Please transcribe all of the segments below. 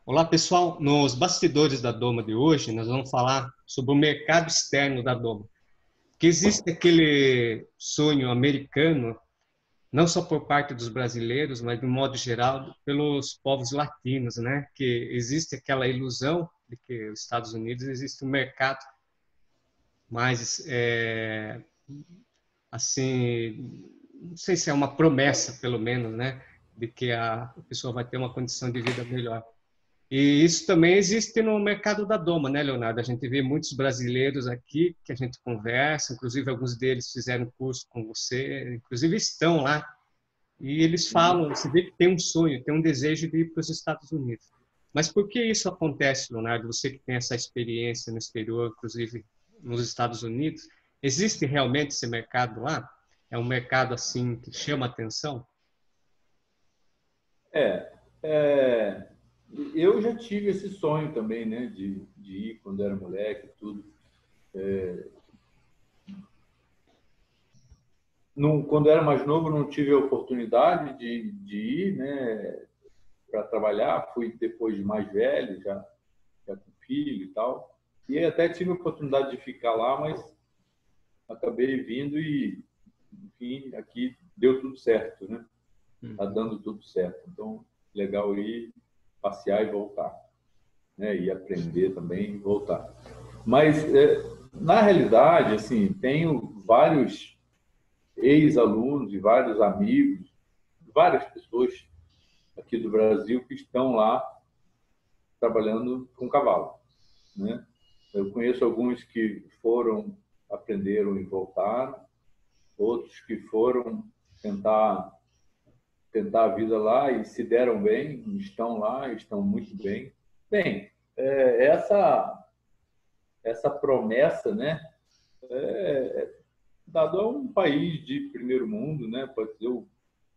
Olá, pessoal. Nos bastidores da Doma de hoje, nós vamos falar sobre o mercado externo da Doma. Que existe aquele sonho americano, não só por parte dos brasileiros, mas de um modo geral pelos povos latinos, né? Que existe aquela ilusão de que os Estados Unidos existe um mercado mais assim, não sei se é uma promessa, pelo menos, né? De que a pessoa vai ter uma condição de vida melhor. E isso também existe no mercado da doma, né, Leonardo? A gente vê muitos brasileiros aqui que a gente conversa, inclusive alguns deles fizeram curso com você, inclusive estão lá. E eles falam, você vê que tem um sonho, tem um desejo de ir para os Estados Unidos. Mas por que isso acontece, Leonardo? Você que tem essa experiência no exterior, inclusive nos Estados Unidos, existe realmente esse mercado lá? É um mercado assim que chama atenção? É, é, eu já tive esse sonho também, né, de ir quando era moleque, e tudo. Não, quando era mais novo, não tive a oportunidade de ir, né, para trabalhar. Fui depois de mais velho, já com filho e tal. E até tive a oportunidade de ficar lá, mas acabei vindo e, enfim, aqui deu tudo certo, né? Tá Uhum. dando tudo certo. Então, legal ir passear e voltar, né? E aprender também e voltar. Mas, na realidade, assim, tenho vários ex-alunos e vários amigos, várias pessoas aqui do Brasil que estão lá trabalhando com cavalo, né? Eu conheço alguns que foram, aprenderam e voltaram, outros que foram tentar tentar a vida lá e se deram bem, estão lá, estão muito bem. Bem, essa promessa, né, dado a um país de primeiro mundo, né, pode ser o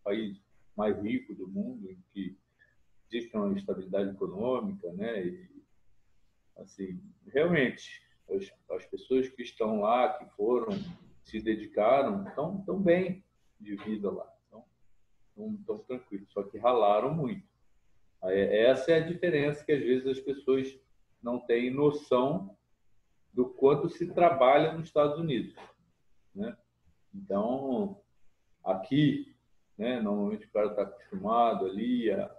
país mais rico do mundo, em que existe uma estabilidade econômica, né, e assim, realmente as pessoas que estão lá, que foram, se dedicaram, estão bem de vida lá, estão tranquilos, só que ralaram muito. Essa é a diferença que às vezes as pessoas não têm noção do quanto se trabalha nos Estados Unidos, né? Então, aqui, né, normalmente o cara está acostumado ali a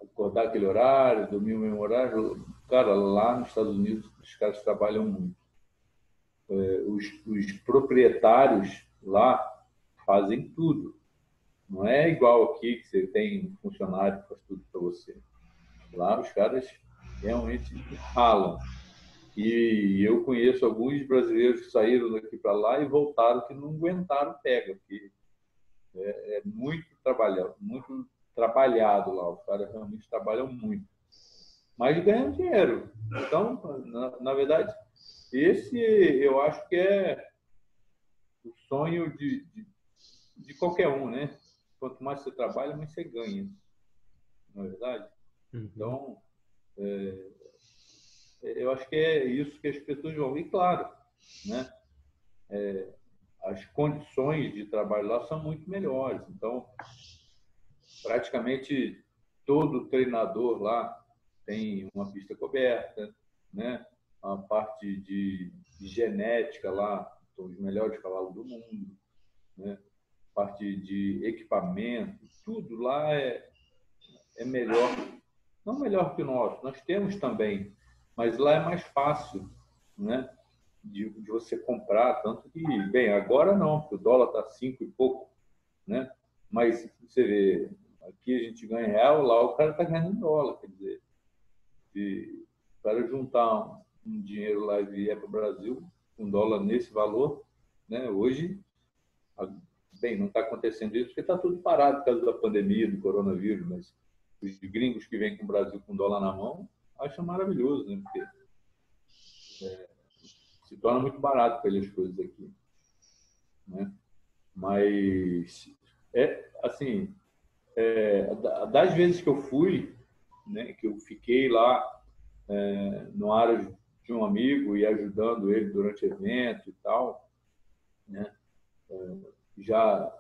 acordar aquele horário, dormir o mesmo horário. Cara, lá nos Estados Unidos, os caras trabalham muito. Os proprietários lá fazem tudo. Não é igual aqui que você tem um funcionário que faz tudo para você. Lá os caras realmente ralam. E eu conheço alguns brasileiros que saíram daqui para lá e voltaram que não aguentaram pega, porque é muito trabalhado lá. Os caras realmente trabalham muito, mas ganham dinheiro. Então, na verdade, esse eu acho que é o sonho de qualquer um, né? Quanto mais você trabalha, mais você ganha, na verdade. Uhum. Então, eu acho que é isso que as pessoas vão. E claro, né? As condições de trabalho lá são muito melhores. Então, praticamente todo treinador lá tem uma pista coberta, né? A parte de genética lá, são os melhores cavalos do mundo, né? Parte de equipamento, tudo lá é melhor, não melhor que o nosso, nós temos também, mas lá é mais fácil, né? De você comprar, tanto que, bem, agora não, porque o dólar está 5 e pouco, né? Mas você vê, aqui a gente ganha em real, lá o cara está ganhando em dólar, quer dizer, se o cara juntar um dinheiro lá e vier para o Brasil, um dólar nesse valor, né? Hoje, bem, não está acontecendo isso porque está tudo parado por causa da pandemia, do coronavírus, mas os gringos que vêm com o Brasil com dólar na mão, acham maravilhoso, né? Porque se torna muito barato para eles as coisas aqui, né? Mas assim, das vezes que eu fui, né, que eu fiquei lá no área de um amigo e ajudando ele durante evento e tal, né? Já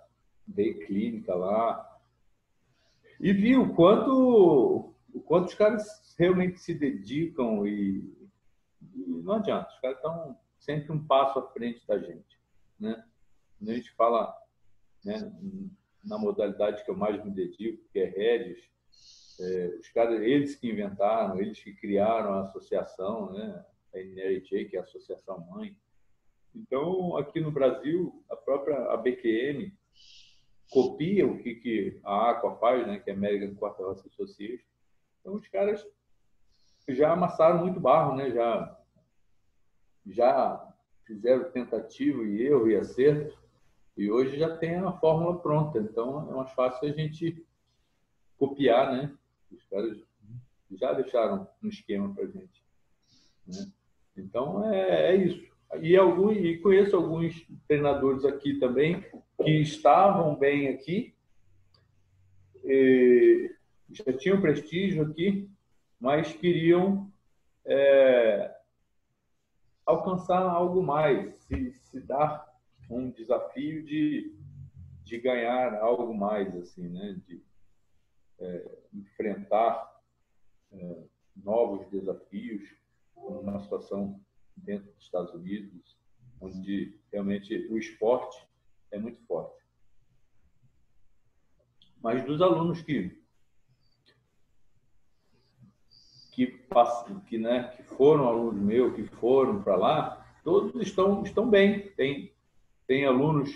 dei clínica lá e vi o quanto quando os caras realmente se dedicam e não adianta, os caras estão sempre um passo à frente da gente, né? Quando a gente fala, né, na modalidade que eu mais me dedico, que é Regis, os caras, eles que inventaram, eles que criaram a associação, né? A NRJ, que é a associação mãe. Então, aqui no Brasil, a própria ABQM copia o que a Aqua faz, né? Que é a American Quarter Horse Association. Então, os caras já amassaram muito barro, né? Já fizeram tentativa e erro e acerto, e hoje já tem a fórmula pronta. Então, é mais fácil a gente copiar, né? Os caras já deixaram um esquema para a gente, né? Então, é isso. E conheço alguns treinadores aqui também que estavam bem aqui, já tinham prestígio aqui, mas queriam alcançar algo mais, se dar um desafio de ganhar algo mais, assim, né? De enfrentar novos desafios, uma situação dentro dos Estados Unidos, onde realmente o esporte é muito forte. Mas dos alunos que foram alunos meus, que foram para lá, todos estão bem. Tem alunos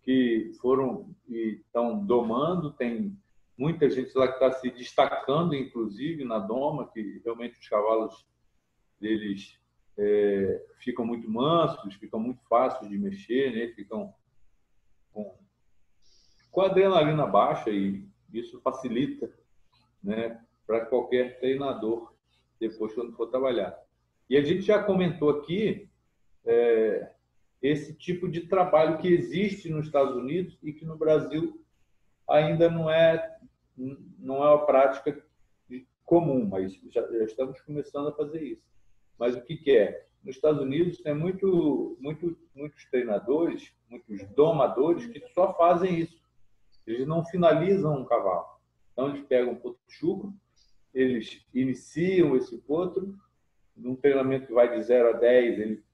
que foram e estão domando, tem muita gente lá que está se destacando, inclusive, na doma, que realmente os cavalos deles ficam muito mansos, ficam muito fáceis de mexer, né? Ficam com a adrenalina baixa, e isso facilita, né, para qualquer treinador depois quando for trabalhar. E a gente já comentou aqui esse tipo de trabalho que existe nos Estados Unidos e que no Brasil ainda não é uma prática comum, mas já estamos começando a fazer isso. Mas o que é? Nos Estados Unidos tem muitos treinadores, muitos domadores que só fazem isso. Eles não finalizam um cavalo. Então, eles pegam um potro chucro, eles iniciam esse potro, num treinamento que vai de 0 a 10, ele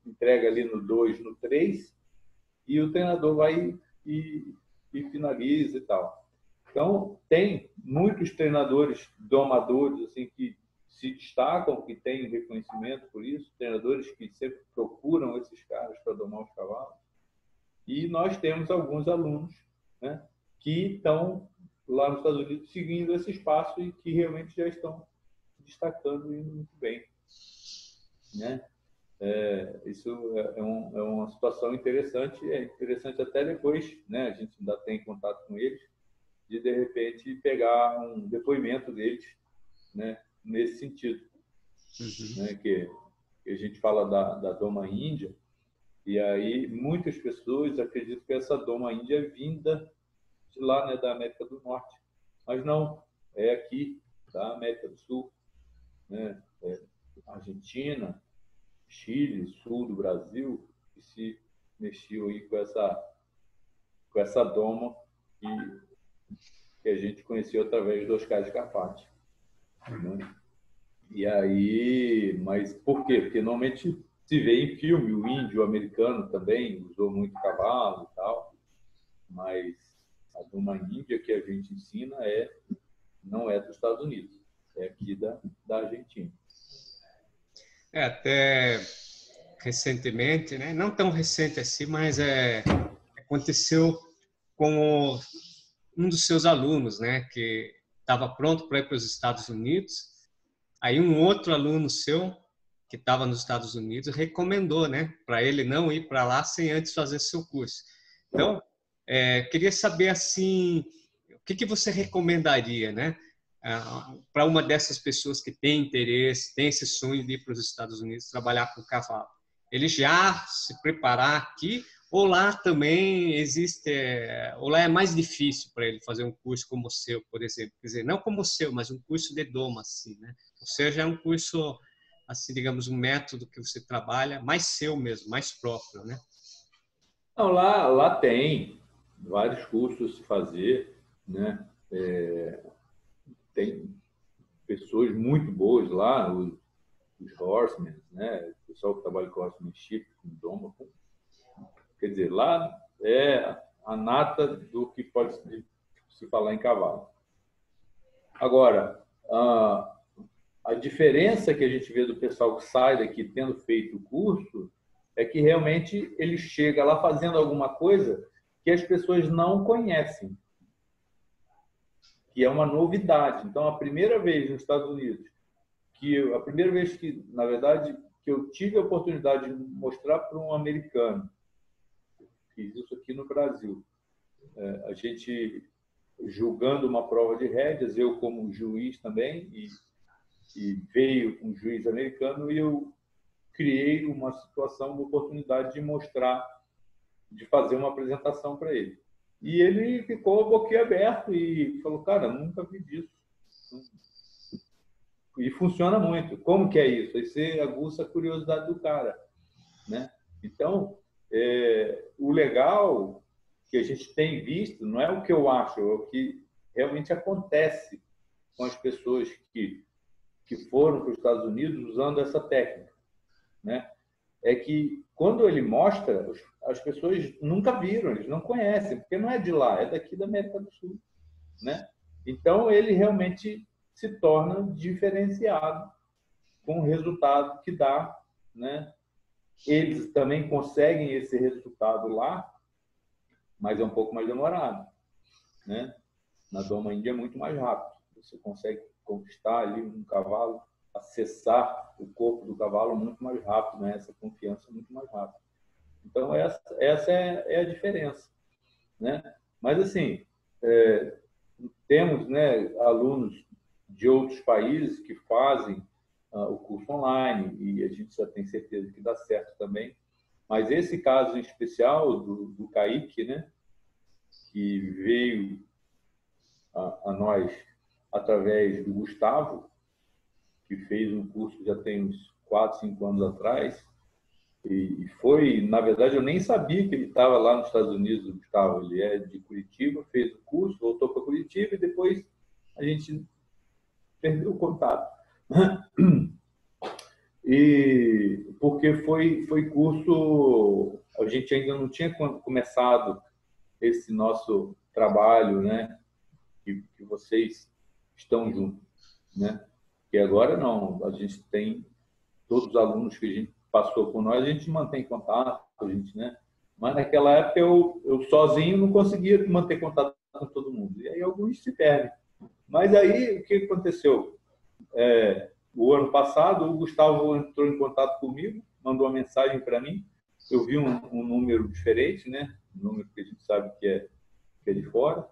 entrega ali no 2, no 3, e o treinador vai e finaliza e tal. Então, tem muitos treinadores domadores assim, que se destacam, que têm reconhecimento por isso, treinadores que sempre procuram esses caras para domar os cavalos. E nós temos alguns alunos, né, que estão lá nos Estados Unidos seguindo esse espaço e que realmente já estão destacando e indo muito bem, né? Isso é uma situação interessante, é interessante até depois, né? A gente ainda tem contato com eles, de repente pegar um depoimento deles, né? Nesse sentido, né? Que a gente fala da doma índia, e aí muitas pessoas acreditam que essa doma índia é vinda de lá, né? Da América do Norte, mas não, é aqui da América do Sul, né? Argentina, Chile, sul do Brasil, que se mexeu aí com essa doma que a gente conheceu através do Oscar de Carpati, né? E aí, mas por quê? Porque normalmente se vê em filme, o índio americano também usou muito cavalo e tal, mas a doma índia que a gente ensina não é dos Estados Unidos, é aqui da Argentina. Até recentemente, né? Não tão recente assim, mas aconteceu com um dos seus alunos, né? Que estava pronto para ir para os Estados Unidos. Aí um outro aluno seu que estava nos Estados Unidos recomendou, né? Para ele não ir para lá sem antes fazer seu curso. Então, queria saber assim, o que você recomendaria, né? Para uma dessas pessoas que tem interesse, tem esse sonho de ir para os Estados Unidos trabalhar com cavalo. Ele já se preparar aqui, ou lá também existe, ou lá é mais difícil para ele fazer um curso como o seu, por exemplo. Quer dizer, não como o seu, mas um curso de doma, assim, né? O seu já é um curso, assim, digamos, um método que você trabalha mais seu mesmo, mais próprio, né? Não, lá tem vários cursos a se fazer, né? Tem pessoas muito boas lá, os horsemen, né? O pessoal que trabalha com horsemanship, com doma, quer dizer, lá é a nata do que pode se falar em cavalo. Agora, a diferença que a gente vê do pessoal que sai daqui tendo feito o curso é que realmente ele chega lá fazendo alguma coisa que as pessoas não conhecem, que é uma novidade. Então, a primeira vez nos Estados Unidos, a primeira vez que, na verdade, que eu tive a oportunidade de mostrar para um americano, fiz isso aqui no Brasil, a gente julgando uma prova de rédeas, eu como juiz também, e veio um juiz americano e eu criei uma situação, uma oportunidade de mostrar, de fazer uma apresentação para ele. E ele ficou boquiaberto e falou, cara, nunca vi disso. E funciona muito. Como que é isso? Aí você aguça a curiosidade do cara, né? Então, o legal que a gente tem visto não é o que eu acho, é o que realmente acontece com as pessoas que foram para os Estados Unidos usando essa técnica, né? É que quando ele mostra, as pessoas nunca viram, eles não conhecem, porque não é de lá, é daqui da América do Sul, né? Então ele realmente se torna diferenciado com o resultado que dá, né? Eles também conseguem esse resultado lá, mas é um pouco mais demorado, né? Na doma índia é muito mais rápido. Você consegue conquistar ali um cavalo, acessar o corpo do cavalo muito mais rápido, né? Essa confiança muito mais rápido. Então, essa é a diferença, né? Mas, assim, temos, né, alunos de outros países que fazem o curso online e a gente já tem certeza que dá certo também. Mas esse caso em especial do Kaique, né, que veio a nós através do Gustavo, que fez um curso já tem uns 4, 5 anos atrás, e foi, na verdade, eu nem sabia que ele estava lá nos Estados Unidos, o Gustavo, ele é de Curitiba, fez o curso, voltou para Curitiba e depois a gente perdeu o contato. E porque foi curso, a gente ainda não tinha começado esse nosso trabalho, né? Que vocês estão juntos, né? E agora não, a gente tem todos os alunos que a gente passou por nós, a gente mantém contato, a gente, né? Mas naquela época eu sozinho não conseguia manter contato com todo mundo. E aí alguns se perdem. Mas aí o que aconteceu? O ano passado o Gustavo entrou em contato comigo, mandou uma mensagem para mim. Eu vi um número diferente, né? Um número que a gente sabe que é de fora.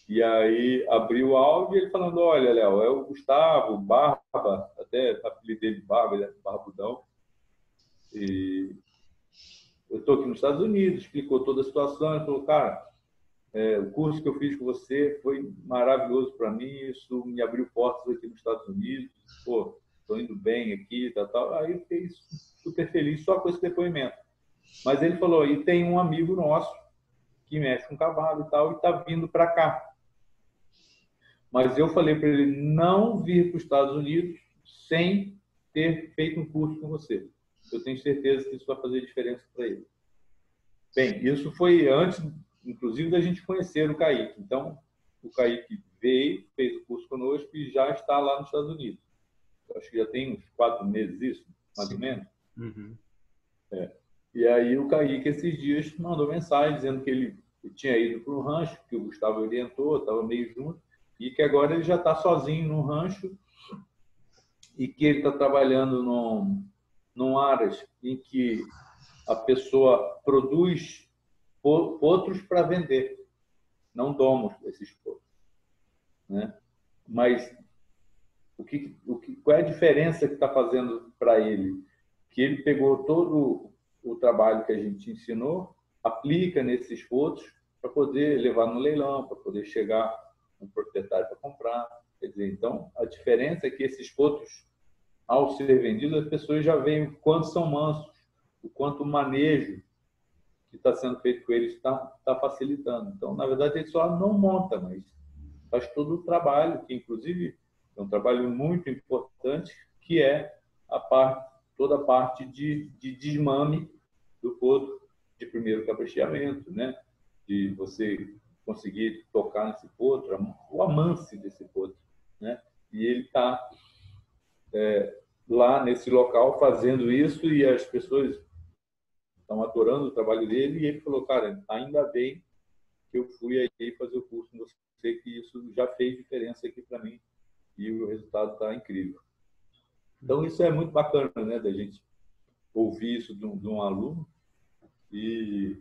E aí abriu o áudio e ele falando, olha, Léo, é o Gustavo, Barba, até apelidei dele de Barba, ele é barbudão. E eu estou aqui nos Estados Unidos, explicou toda a situação, ele falou, cara, o curso que eu fiz com você foi maravilhoso para mim, isso me abriu portas aqui nos Estados Unidos, pô, estou indo bem aqui, tal. Aí eu fiquei super feliz só com esse depoimento. Mas ele falou, e tem um amigo nosso que mexe com cavalo e tal, e está vindo para cá. Mas eu falei para ele não vir para os Estados Unidos sem ter feito um curso com você. Eu tenho certeza que isso vai fazer diferença para ele. Bem, isso foi antes, inclusive, da gente conhecer o Kaique. Então, o Kaique veio, fez o curso conosco e já está lá nos Estados Unidos. Eu acho que já tem uns 4 meses isso, mais ou menos. Uhum. E aí o Kaique, esses dias, mandou mensagem dizendo que ele tinha ido para um rancho, que o Gustavo orientou, estava meio junto, e que agora ele já está sozinho no rancho e que ele está trabalhando num aras em que a pessoa produz potros para vender, não domos esses potros, né? Mas qual é a diferença que está fazendo para ele? Que ele pegou todo o trabalho que a gente ensinou, aplica nesses potros para poder levar no leilão, para poder chegar um proprietário para comprar. Quer dizer, então, a diferença é que esses potros, ao ser vendidos, as pessoas já veem o quanto são mansos, o quanto o manejo que está sendo feito com eles está facilitando. Então, na verdade, ele só não monta, mas faz todo o trabalho, que inclusive É um trabalho muito importante, que é toda a parte de desmame do potro de primeiro capricheamento, né? De você conseguir tocar nesse potro, o amance desse potro, né? E ele está lá nesse local fazendo isso e as pessoas estão adorando o trabalho dele. E ele falou, cara, ainda bem que eu fui aí fazer o curso com você, que isso já fez diferença aqui para mim e o resultado está incrível. Então, isso é muito bacana, né, da gente ouvir isso de um aluno e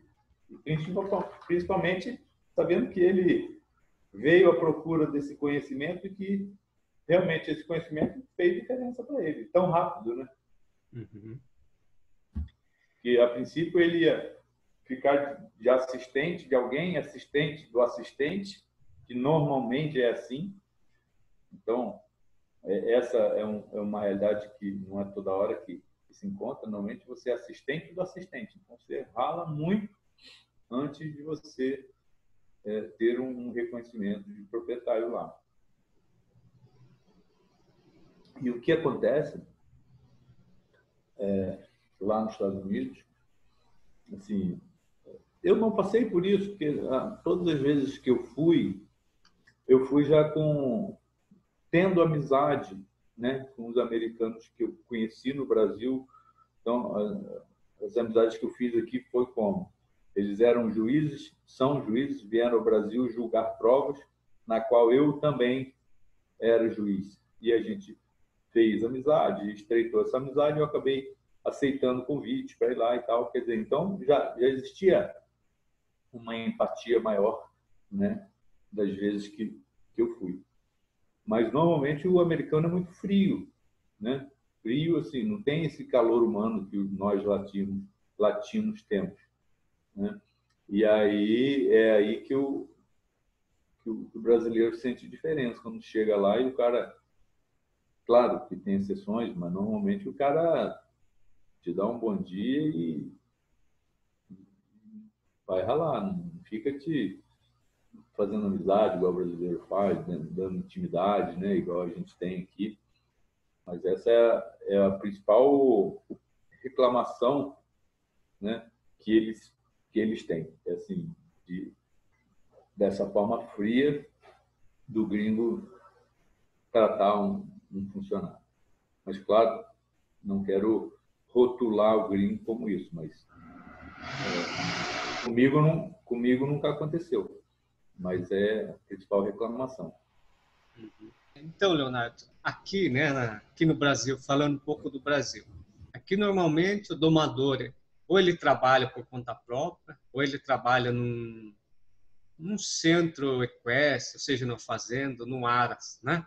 principalmente sabendo que ele veio à procura desse conhecimento e que realmente esse conhecimento fez diferença para ele, tão rápido, né? Uhum. Que a princípio ele ia ficar de assistente de alguém, assistente do assistente, que normalmente é assim. Então, essa é uma realidade que não é toda hora que se encontra. Normalmente você é assistente do assistente. Então, você rala muito antes de você ter um reconhecimento de proprietário lá. E o que acontece lá nos Estados Unidos, assim, eu não passei por isso, porque todas as vezes que eu fui já tendo amizade, né, com os americanos que eu conheci no Brasil. Então, as amizades que eu fiz aqui foi como? Eles eram juízes, são juízes, vieram ao Brasil julgar provas, na qual eu também era juiz. E a gente fez amizade, estreitou essa amizade, e eu acabei aceitando o convite para ir lá e tal. Quer dizer, então já existia uma empatia maior, né, das vezes que eu fui. Mas normalmente o americano é muito frio, né? Frio, assim, não tem esse calor humano que nós latinos temos, né? E aí é aí que o brasileiro sente diferença quando chega lá e o cara, claro que tem exceções, mas normalmente o cara te dá um bom dia e vai ralar, não fica te fazendo amizade igual o brasileiro faz, né? Dando intimidade, né? Igual a gente tem aqui. Mas essa é a principal reclamação, né, que eles têm. É assim, dessa forma fria do gringo tratar um funcionário. Mas, claro, não quero rotular o gringo como isso, mas comigo nunca aconteceu. Mas é a principal reclamação. Então, Leonardo, aqui, né, aqui no Brasil, falando um pouco do Brasil, aqui normalmente o domador, ou ele trabalha por conta própria, ou ele trabalha num centro equestre, ou seja, numa fazenda, num aras, né?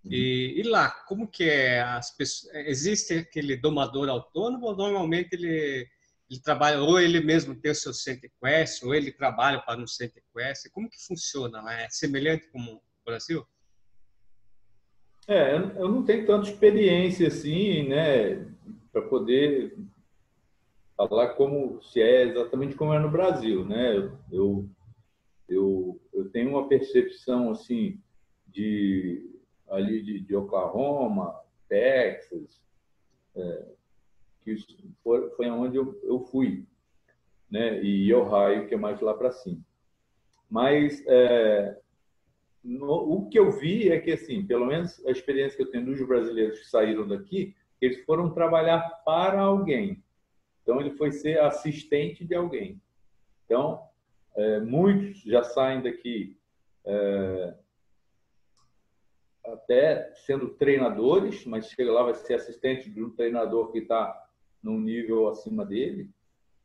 E lá, como que é? As pessoas, existe aquele domador autônomo ou normalmente ele trabalha, ou ele mesmo tem o seu centro equestre, ou ele trabalha para um centro equestre? Como que funciona lá? É semelhante como o Brasil? Eu não tenho tanta experiência assim, né, para poder falar como se é exatamente como é no Brasil, né? Eu tenho uma percepção assim de Oklahoma, Texas, que foi onde eu fui, né? E Ohio, que é mais lá para cima. Mas o que eu vi é que, assim, pelo menos a experiência que eu tenho dos brasileiros que saíram daqui, eles foram trabalhar para alguém. Então, ele foi ser assistente de alguém. Então, muitos já saem daqui até sendo treinadores, mas chega lá, vai ser assistente de um treinador que está num nível acima dele,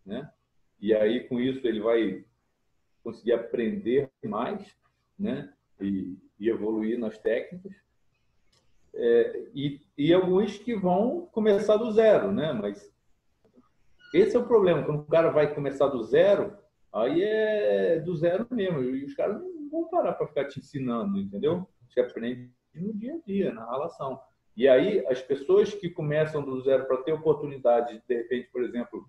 né? E aí, com isso, ele vai conseguir aprender mais, né? E evoluir nas técnicas. E alguns que vão começar do zero, né? Mas esse é o problema, quando o cara vai começar do zero, aí é do zero mesmo, e os caras não vão parar para ficar te ensinando, entendeu? Você aprende no dia a dia, na relação. E aí, as pessoas que começam do zero para ter oportunidade de repente, por exemplo,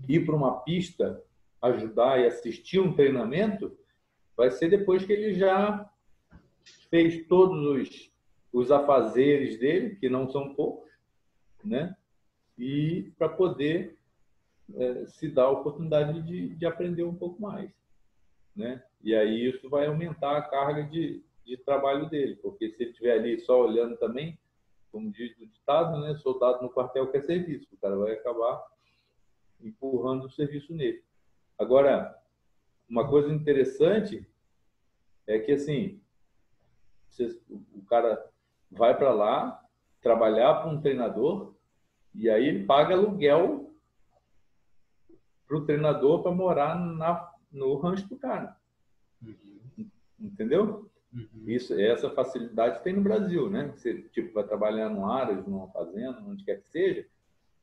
ir para uma pista, ajudar e assistir um treinamento, vai ser depois que ele já fez todos os afazeres dele, que não são poucos, né? E para poder se dar a oportunidade de aprender um pouco mais, né? E aí isso vai aumentar a carga de trabalho dele, porque se ele estiver ali só olhando também, como diz o ditado, né? Soldado no quartel quer serviço, o cara vai acabar empurrando o serviço nele. Agora, uma coisa interessante é que, assim, o cara vai para lá trabalhar para um treinador e aí ele paga aluguel para o treinador para morar no rancho do cara. Entendeu? Essa facilidade tem no Brasil, né? Você tipo, vai trabalhar num área, numa fazenda, onde quer que seja,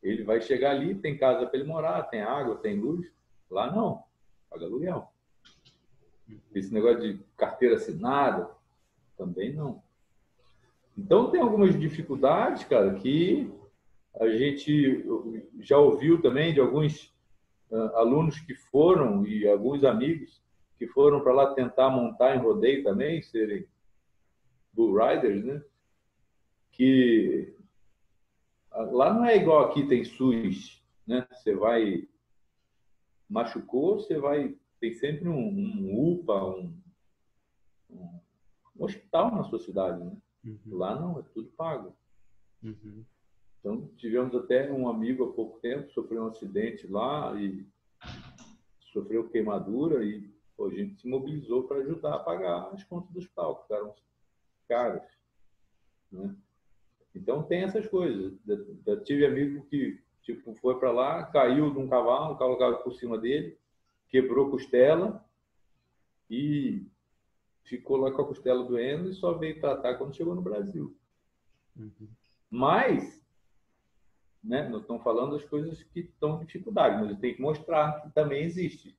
ele vai chegar ali, tem casa para ele morar, tem água, tem luz. Lá não, paga aluguel. Esse negócio de carteira assinada, também não. Então tem algumas dificuldades, cara, que a gente já ouviu também de alguns alunos que foram e alguns amigos que foram para lá tentar montar em rodeio também, serem bull riders, né? Que lá não é igual aqui tem SUS, né? Você vai machucou, você vai tem sempre um UPA, um hospital na sua cidade, né? Lá não, é tudo pago. Então tivemos até um amigo há pouco tempo sofreu um acidente lá e sofreu queimadura e a gente se mobilizou para ajudar a pagar as contas do hospital, que ficaram caras, né? Então tem essas coisas. Eu tive amigo que tipo foi para lá, caiu de um cavalo, o cavalo caiu por cima dele, quebrou costela e ficou lá com a costela doendo e só veio tratar quando chegou no Brasil. Mas, né, nós estamos falando das coisas que estão em dificuldade, mas tem que mostrar que também existe.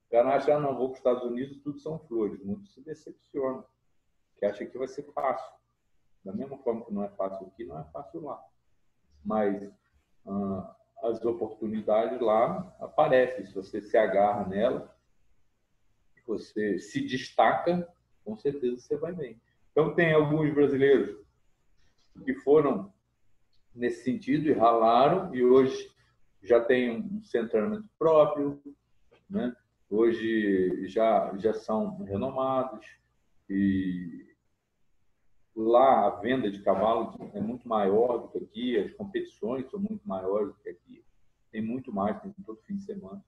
O cara acha, não, vou para os Estados Unidos, tudo são flores. Muitos se decepcionam, que acha que vai ser fácil. Da mesma forma que não é fácil aqui, não é fácil lá. Mas as oportunidades lá aparecem. Se você se agarra nela, você se destaca, com certeza você vai bem. Então, tem alguns brasileiros que foram nesse sentido e ralaram, e hoje já tem um centramento próprio, né? Hoje já são renomados, e lá a venda de cavalos é muito maior do que aqui, as competições são muito maiores do que aqui, tem muito mais, tem todo fim de semana.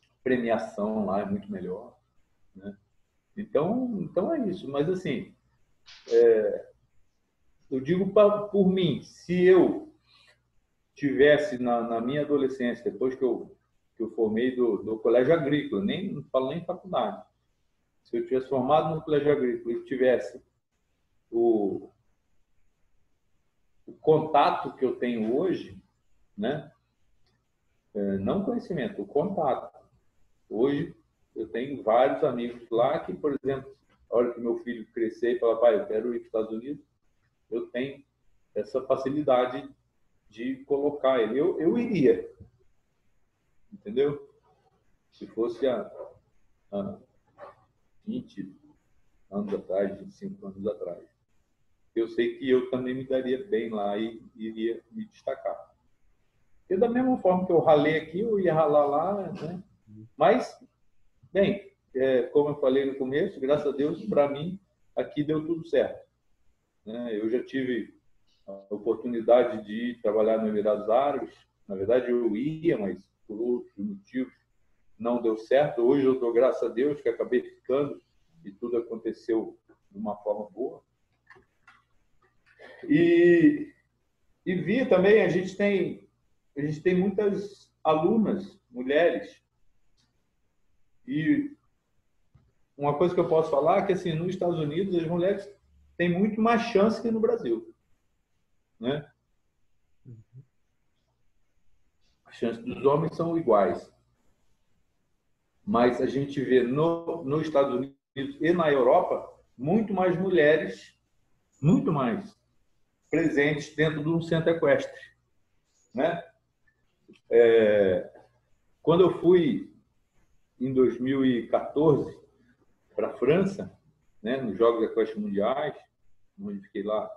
A premiação lá é muito melhor, né? Então é isso. Mas, assim, eu digo por mim, se eu tivesse na minha adolescência, depois que eu formei do colégio agrícola, não falo nem faculdade, se eu tivesse formado no colégio agrícola e tivesse o contato que eu tenho hoje, né? Não conhecimento, o contato. Hoje eu tenho vários amigos lá que, por exemplo, a hora que meu filho crescer e falar, pai, eu quero ir para os Estados Unidos, eu tenho essa facilidade de colocar ele. Eu iria, entendeu? Se fosse há 20 anos atrás, 25 anos atrás. Eu sei que eu também me daria bem lá e iria me destacar. E da mesma forma que eu ralei aqui, eu ia ralar lá, né? Mas, bem, como eu falei no começo, graças a Deus, para mim, aqui deu tudo certo, né? Eu já tive a oportunidade de trabalhar no Emirados Árabes. Na verdade, eu ia, mas por outros motivos não deu certo. Hoje eu dou graças a Deus que acabei ficando e tudo aconteceu de uma forma boa. E vi também, a gente tem muitas alunas, mulheres, e uma coisa que eu posso falar é que, assim, nos Estados Unidos, as mulheres têm muito mais chance que no Brasil, né? As chances dos homens são iguais. Mas a gente vê nos Estados Unidos e na Europa muito mais mulheres, muito mais presentes dentro de um centro equestre, né? Quando eu fui em 2014 para a França, né, nos Jogos Equestres Mundiais, onde fiquei lá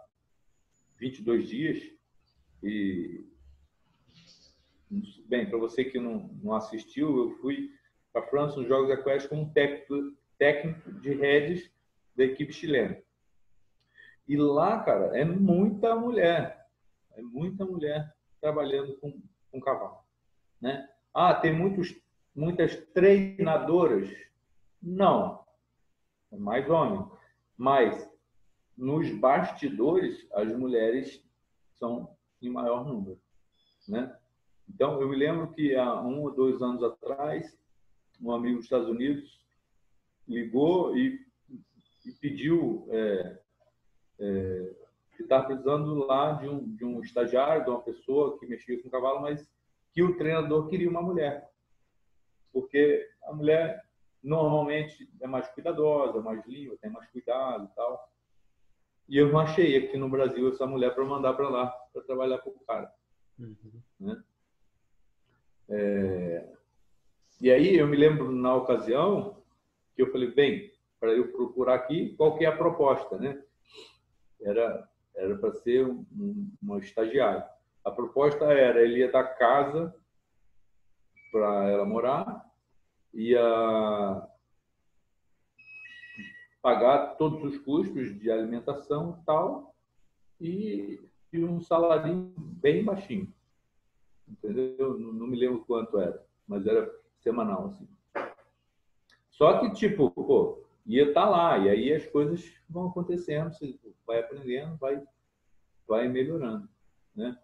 22 dias. E, bem, para você que não assistiu, eu fui para a França nos Jogos Equestres como técnico de redes da equipe chilena. E lá, cara, é muita mulher trabalhando com cavalo, né? Ah, tem muitas treinadoras? Não, é mais homem. Mas nos bastidores, as mulheres são em maior número, né? Então, eu me lembro que há 1 ou 2 anos atrás, um amigo dos Estados Unidos ligou e pediu que estava precisando lá de um estagiário, de uma pessoa que mexia com cavalo, mas que o treinador queria uma mulher. Porque a mulher normalmente é mais cuidadosa, mais limpa, tem mais cuidado e tal. E eu não achei aqui no Brasil essa mulher para mandar para lá, para trabalhar com o cara. Uhum. Né? E aí eu me lembro na ocasião que eu falei, bem, para eu procurar aqui, qual que é a proposta, né? Era para ser um estagiário. A proposta era, ele ia dar casa para ela morar, ia pagar todos os custos de alimentação e tal, e um salário bem baixinho. Entendeu? Não me lembro quanto era, mas era semanal, assim. Só que, tipo, pô, ia estar lá, e aí as coisas vão acontecendo, você vai aprendendo, vai melhorando, né?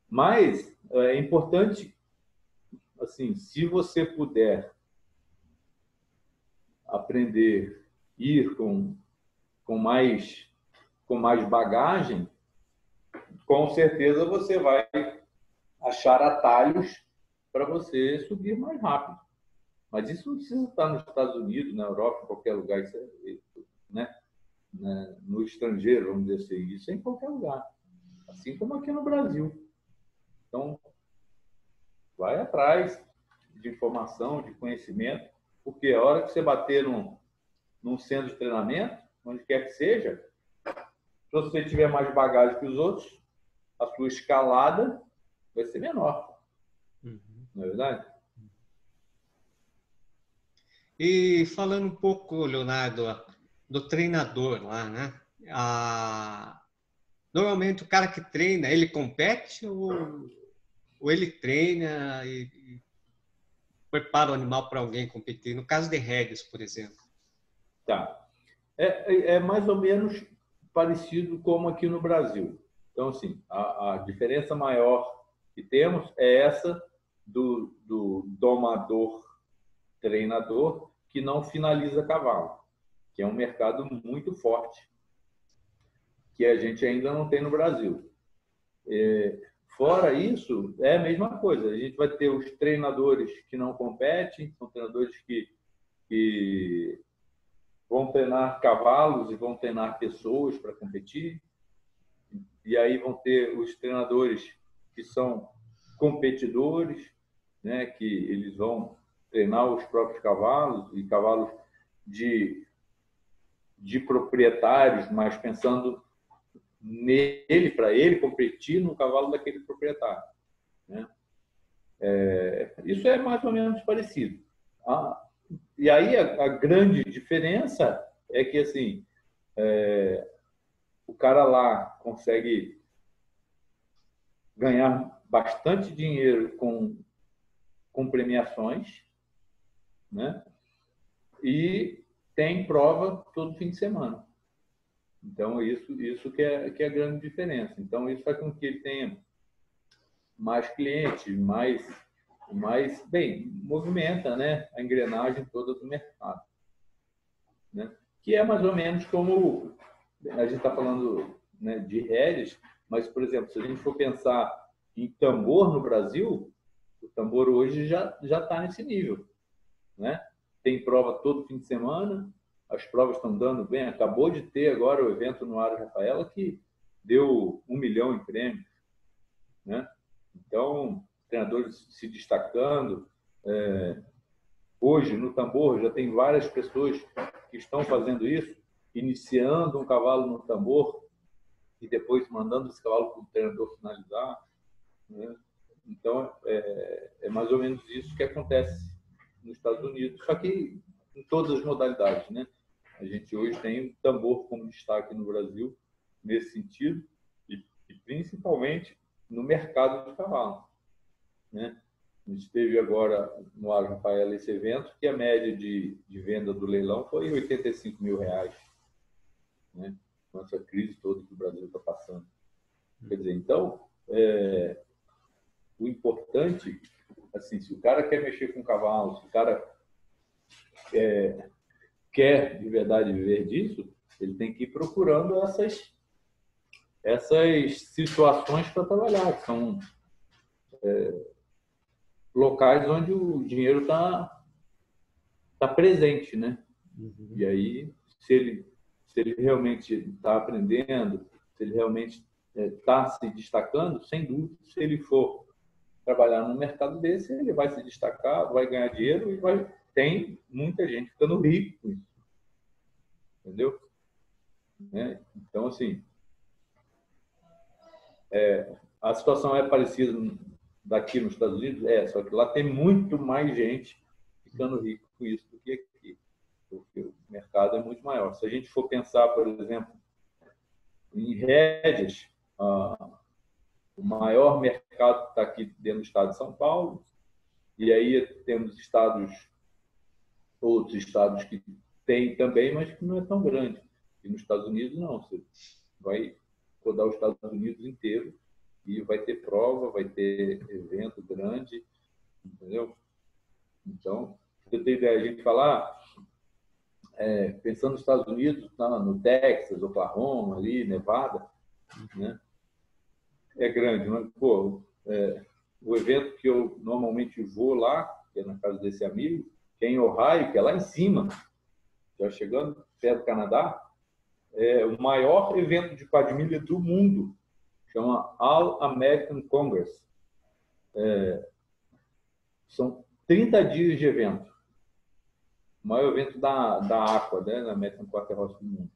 Mas é importante, assim, se você puder aprender, ir com mais bagagem, com certeza você vai achar atalhos para você subir mais rápido. Mas isso não precisa estar nos Estados Unidos, na Europa, em qualquer lugar, isso né? No estrangeiro, vamos dizer assim, isso é em qualquer lugar, assim como aqui no Brasil. Então, vai atrás de informação, de conhecimento, porque a hora que você bater num centro de treinamento, onde quer que seja, se você tiver mais bagagem que os outros, a sua escalada vai ser menor. Uhum. Não é verdade? E falando um pouco, Leonardo, do treinador lá, né? Normalmente o cara que treina, ele compete ou ele treina e prepara o animal para alguém competir? No caso de rédeas, por exemplo. Tá. É mais ou menos parecido como aqui no Brasil. Então, assim, a diferença maior que temos é essa do domador-treinador que não finaliza cavalo, que é um mercado muito forte, que a gente ainda não tem no Brasil. Fora isso, é a mesma coisa. A gente vai ter os treinadores que não competem, são treinadores que vão treinar cavalos e vão treinar pessoas para competir. E aí vão ter os treinadores que são competidores, né, que eles vão treinar os próprios cavalos e cavalos de proprietários, mas pensando nele, para ele competir no cavalo daquele proprietário, né? Isso é mais ou menos parecido. E aí a grande diferença é que assim o cara lá consegue ganhar bastante dinheiro com premiações, né? E tem prova todo fim de semana. Então, isso que é a grande diferença. Então, isso faz com que ele tenha mais clientes, bem, movimenta, né, a engrenagem toda do mercado. Né? Que é mais ou menos como a gente está falando, né, de rédeas, mas, por exemplo, se a gente for pensar em tambor no Brasil, o tambor hoje já está nesse nível. Né? Tem prova todo fim de semana, as provas estão dando bem. Acabou de ter agora o evento no Aro Rafaela que deu 1 milhão em prêmios. Né? Então, treinadores se destacando. Hoje, no tambor, já tem várias pessoas que estão fazendo isso, iniciando um cavalo no tambor, e depois mandando esse cavalo para o treinador finalizar, né? Então, é mais ou menos isso que acontece nos Estados Unidos, só que em todas as modalidades, né? A gente hoje tem o tambor como destaque no Brasil, nesse sentido, e principalmente no mercado de cavalo, né? A gente teve agora no Aro Rafael esse evento, que a média de venda do leilão foi R$85 mil, né? Com essa crise toda que o Brasil está passando. Quer dizer, então, o importante, assim, se o cara quer mexer com cavalo, se o cara quer de verdade viver disso, ele tem que ir procurando essas situações para trabalhar, que são locais onde o dinheiro tá presente, né? Uhum. E aí, se ele realmente está aprendendo, se ele realmente está se destacando, sem dúvida, se ele for trabalhar num mercado desse, ele vai se destacar, vai ganhar dinheiro e tem muita gente ficando rico com isso. Entendeu? Né? Então, assim, a situação é parecida daqui nos Estados Unidos? Só que lá tem muito mais gente ficando rico com isso do que aqui, porque o mercado é muito maior. Se a gente for pensar, por exemplo, em rédeas, o maior mercado está aqui dentro do estado de São Paulo, e aí temos outros estados que tem também, mas que não é tão grande. E nos Estados Unidos, não. Você vai rodar os Estados Unidos inteiro e vai ter prova, vai ter evento grande, entendeu? Então, você tem ideia, a gente falar, pensando nos Estados Unidos, no Texas, Oklahoma, ali, Nevada, né? É grande, mas, pô, o evento que eu normalmente vou lá, que é na casa desse amigo, que é em Ohio, que é lá em cima, já chegando perto do Canadá, é o maior evento de quadrilha do mundo, chama All American Congress. São 30 dias de evento. O maior evento da Aqua, né, da American Quarterhorse do mundo.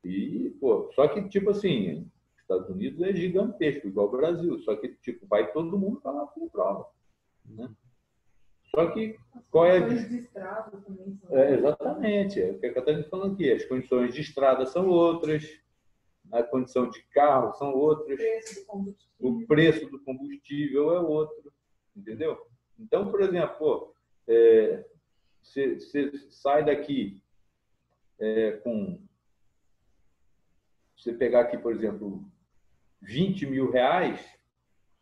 E, pô, só que, tipo assim, Estados Unidos é gigantesco, igual o Brasil, só que, tipo, vai todo mundo para lá com prova, né? Só que, qual é a... de estrada também são exatamente, é o que a Catarina está falando aqui, as condições de estrada são outras, a condição de carro são outras, o preço do combustível é outro, entendeu? Então, por exemplo, pô, você sai daqui com... Você pegar aqui, por exemplo, R$20 mil,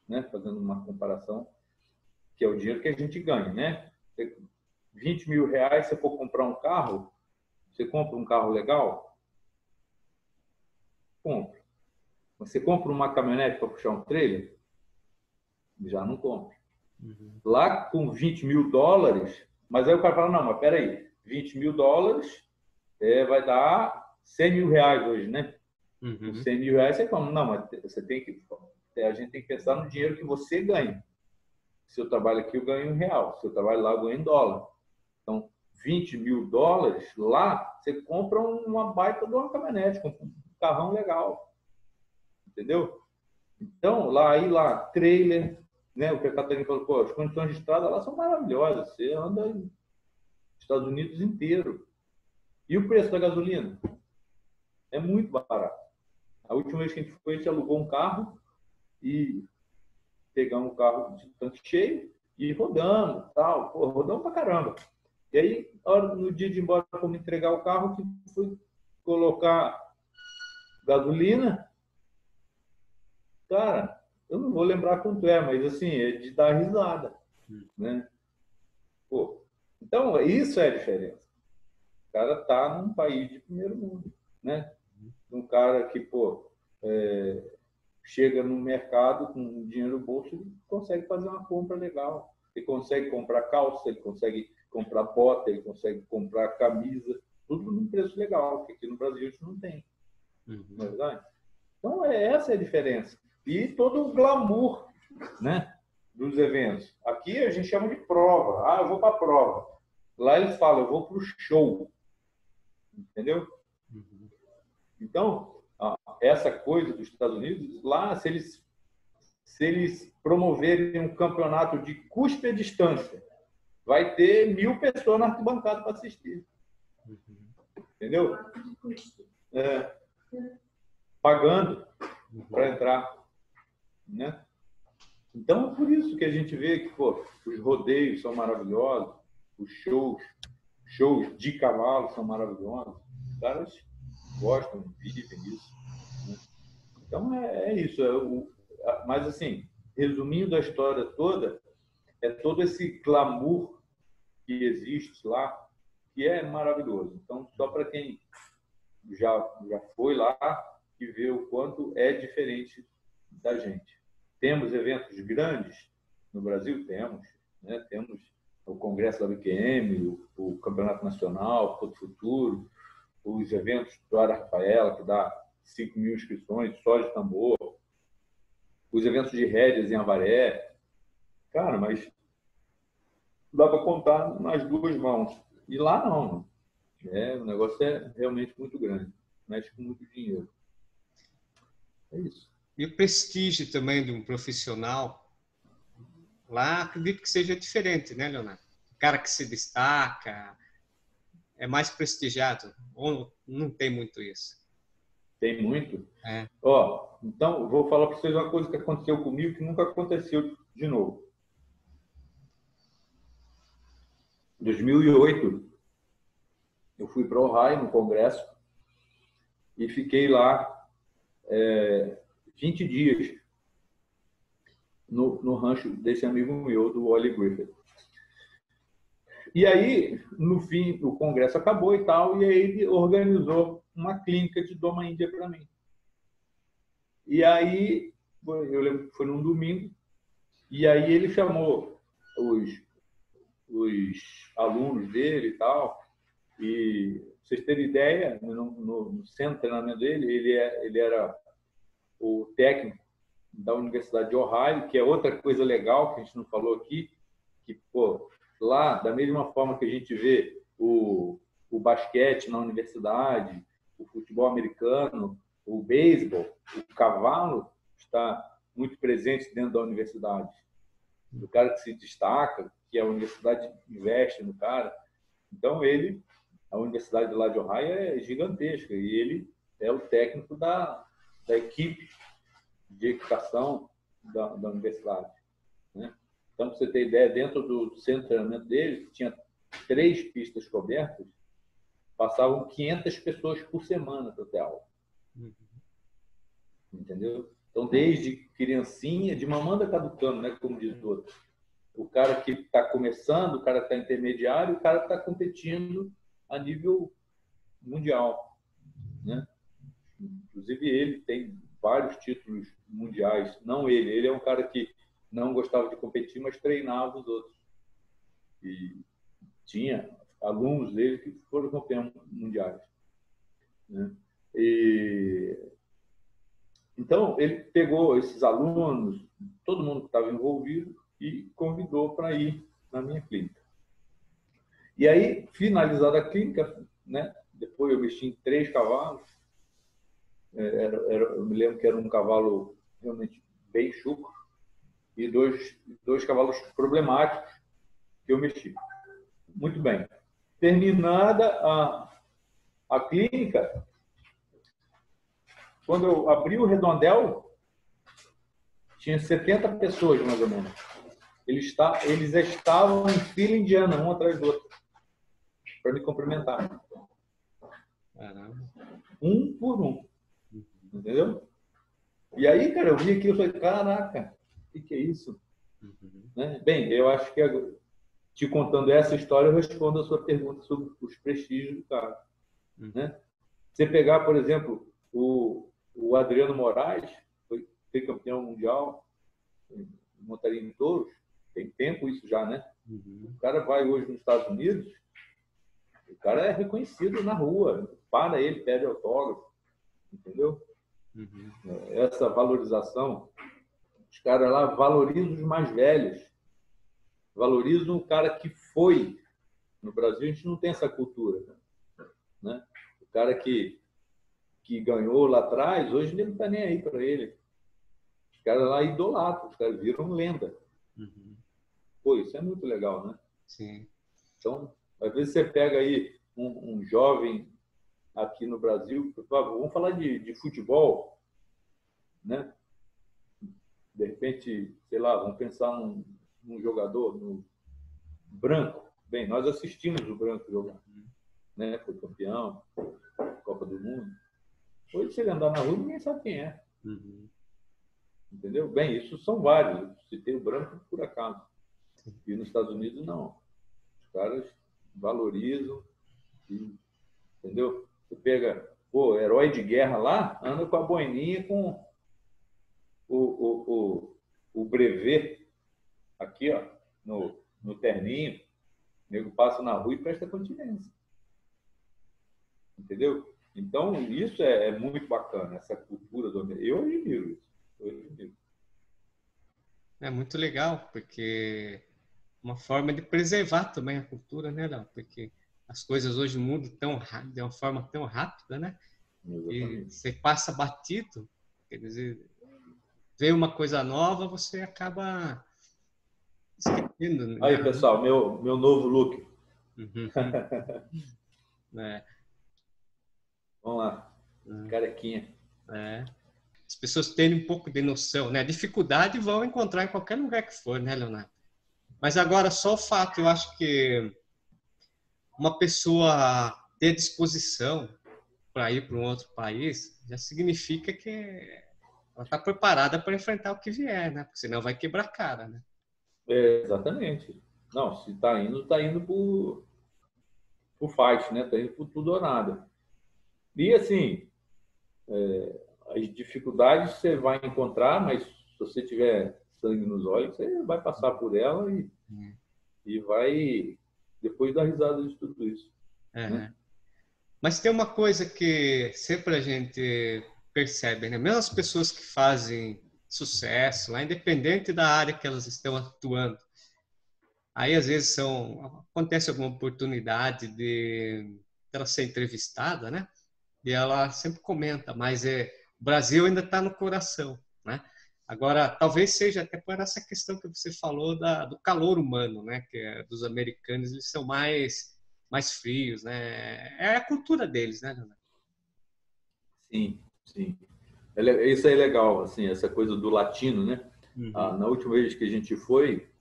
né, fazendo uma comparação, que é o dinheiro que a gente ganha, né? R$20 mil, você for comprar um carro, você compra um carro legal? Compra. Você compra uma caminhonete para puxar um trailer? Já não compra. Uhum. Lá com $20 mil, mas aí o cara fala, não, mas peraí, $20 mil vai dar R$100 mil hoje, né? Uhum. Com R$100 mil você compra. Não, mas a gente tem que pensar no dinheiro que você ganha. Se eu trabalho aqui, eu ganho em real. Se eu trabalho lá, eu ganho em dólar. Então, $20 mil lá, você compra uma baita de uma caminhonete, compra um carrão legal. Entendeu? Então, lá, trailer, né? O que a Catarina falou, pô, as condições de estrada lá são maravilhosas. Você anda nos Estados Unidos inteiro. E o preço da gasolina? É muito barato. A última vez que a gente foi, a gente alugou um carro e pegamos um carro de tanque cheio e rodamos, tal. Pô, rodamos pra caramba. E aí, no dia de ir embora, fomos entregar o carro, que fui colocar gasolina. Cara, eu não vou lembrar quanto mas assim, é de dar risada, né? Pô, então, isso é a diferença. O cara tá num país de primeiro mundo, né? Um cara que, pô, chega no mercado com dinheiro no bolso e consegue fazer uma compra legal. Ele consegue comprar calça, ele consegue comprar bota, ele consegue comprar camisa, tudo num preço legal, porque aqui no Brasil isso não tem. Não é verdade? Então, essa é a diferença. E todo o glamour, né, dos eventos. Aqui a gente chama de prova. Ah, eu vou para a prova. Lá eles falam, eu vou para o show. Entendeu? Então, essa coisa dos Estados Unidos, lá, se eles promoverem um campeonato de cuspe à distância, vai ter 1.000 pessoas na arquibancada para assistir. Entendeu? Pagando para entrar. Né? Então, é por isso que a gente vê que os rodeios são maravilhosos, os shows de cavalo são maravilhosos. Os caras gostam, vivem isso. Né? Então, é isso. Mas, assim, resumindo a história toda, é todo esse glamour que existe lá, que é maravilhoso. Então, só para quem já foi lá e vê o quanto é diferente da gente. Temos eventos grandes no Brasil? Temos. Né? Temos o Congresso da BQM, o Campeonato Nacional, o Todo Futuro, os eventos do Ara Rafaela, que dá 5.000 inscrições só de tambor, os eventos de rédeas em Avaré. Cara, mas dá para contar nas 2 mãos. E lá não. O negócio é realmente muito grande. Mexe com muito dinheiro. É isso. E o prestígio também de um profissional, lá acredito que seja diferente, né, Leonardo? O cara que se destaca é mais prestigiado, ou não tem muito isso? Tem muito. Então, vou falar para vocês uma coisa que aconteceu comigo que nunca aconteceu de novo. Em 2008, eu fui para Ohio, no congresso, e fiquei lá 20 dias no rancho desse amigo meu, do Wally Griffith. E aí, no fim, o congresso acabou e tal, e aí ele organizou uma clínica de doma índia para mim. E aí, eu lembro que foi num domingo, e aí ele chamou os alunos dele e tal, e pra vocês terem ideia, no centro de treinamento dele, ele era o técnico da Universidade de Ohio, que é outra coisa legal que a gente não falou aqui, que, lá, da mesma forma que a gente vê o basquete na universidade, o futebol americano, o beisebol, o cavalo está muito presente dentro da universidade. O cara que se destaca, que a universidade investe no cara. Então, a universidade lá de Ohio é gigantesca e ele é o técnico da equipe de equitação da universidade. Né? Então, para você ter ideia, dentro do centro de treinamento dele, tinha 3 pistas cobertas, passavam 500 pessoas por semana para ter aula. Entendeu? Então, desde criancinha, de mamanda caducando, né, como diz o outro. O cara que está começando, o cara que está intermediário, o cara que está competindo a nível mundial. Né? Inclusive, ele tem vários títulos mundiais. Não ele é um cara que não gostava de competir, mas treinava os outros. E tinha alunos dele que foram campeões mundiais. Né? Então, ele pegou esses alunos, todo mundo que estava envolvido, e convidou para ir na minha clínica. E aí, finalizada a clínica, né? Depois eu mexi em 3 cavalos. Eu me lembro que era um cavalo realmente bem chucro e dois cavalos problemáticos que eu mexi. Muito bem. Terminada a clínica, quando eu abri o redondel, tinha 70 pessoas, mais ou menos. Eles estavam em fila indiana, um atrás do outro, para me cumprimentar. Caramba. Um por um. Entendeu? E aí, cara, eu vi aquilo e falei, caraca, o que é isso? Né? Bem, eu acho que te contando essa história, eu respondo a sua pergunta sobre os prestígios do cara. Né? Você pegar, por exemplo, o Adriano Moraes, foi campeão mundial em montaria em touros, tem tempo isso já, né? O cara vai hoje nos Estados Unidos, o cara é reconhecido na rua, para ele, pede autógrafo, entendeu? Essa valorização, os caras lá valorizam os mais velhos, valorizam o cara que foi. No Brasil, a gente não tem essa cultura. Né? O cara que que ganhou lá atrás, hoje ele não está nem aí para ele. Os caras lá idolatram, os caras viram lenda. Uhum. Pô, isso é muito legal, né? Sim. Então, às vezes você pega aí um jovem aqui no Brasil, vamos falar de futebol, né? De repente, sei lá, vamos pensar num jogador no Branco. Bem, nós assistimos o Branco jogar, né? Foi campeão, Copa do Mundo. Hoje, se ele andar na rua, ninguém sabe quem é. Uhum. Entendeu? Bem, isso são vários. Eu citei o Branco por acaso. E nos Estados Unidos, não. Os caras valorizam, entendeu? Você pega, pô, herói de guerra lá, anda com a boininha com o brevet aqui, ó, no terninho. O nego passa na rua e presta continência. Entendeu? Então, isso é muito bacana, essa cultura do Americano. Eu admiro isso. Eu admiro. É muito legal, porque uma forma de preservar também a cultura, né, Léo? Porque as coisas hoje mudam de uma forma tão rápida, né? E Exatamente. você passa batido, quer dizer, vê uma coisa nova, você acaba esquecendo, né? Aí, pessoal, meu novo look. Uhum. É, Vamos lá. Carequinha. é. As pessoas terem um pouco de noção, né? Dificuldade vão encontrar em qualquer lugar que for, né, Leonardo? Mas agora, só o fato, eu acho que uma pessoa ter disposição para ir para um outro país já significa que ela está preparada para enfrentar o que vier, né? Porque senão vai quebrar a cara, né? Exatamente. Não, se está indo por fight, né? Está indo por tudo ou nada. E assim, as dificuldades você vai encontrar, mas se você tiver sangue nos olhos, você vai passar por ela e vai depois dar risada de tudo isso. Né? É. Mas tem uma coisa que sempre a gente percebe, né? Mesmo as pessoas que fazem sucesso, lá, independente da área que elas estão atuando, aí às vezes acontece alguma oportunidade de ela ser entrevistada, né? E ela sempre comenta, mas o Brasil ainda está no coração, né? Agora, talvez seja até por essa questão que você falou do calor humano, né? Que dos americanos, eles são mais frios, né? É a cultura deles, né, Leonardo? Sim, sim. Isso é legal, assim, essa coisa do latino, né? Uhum. Na última vez que a gente foi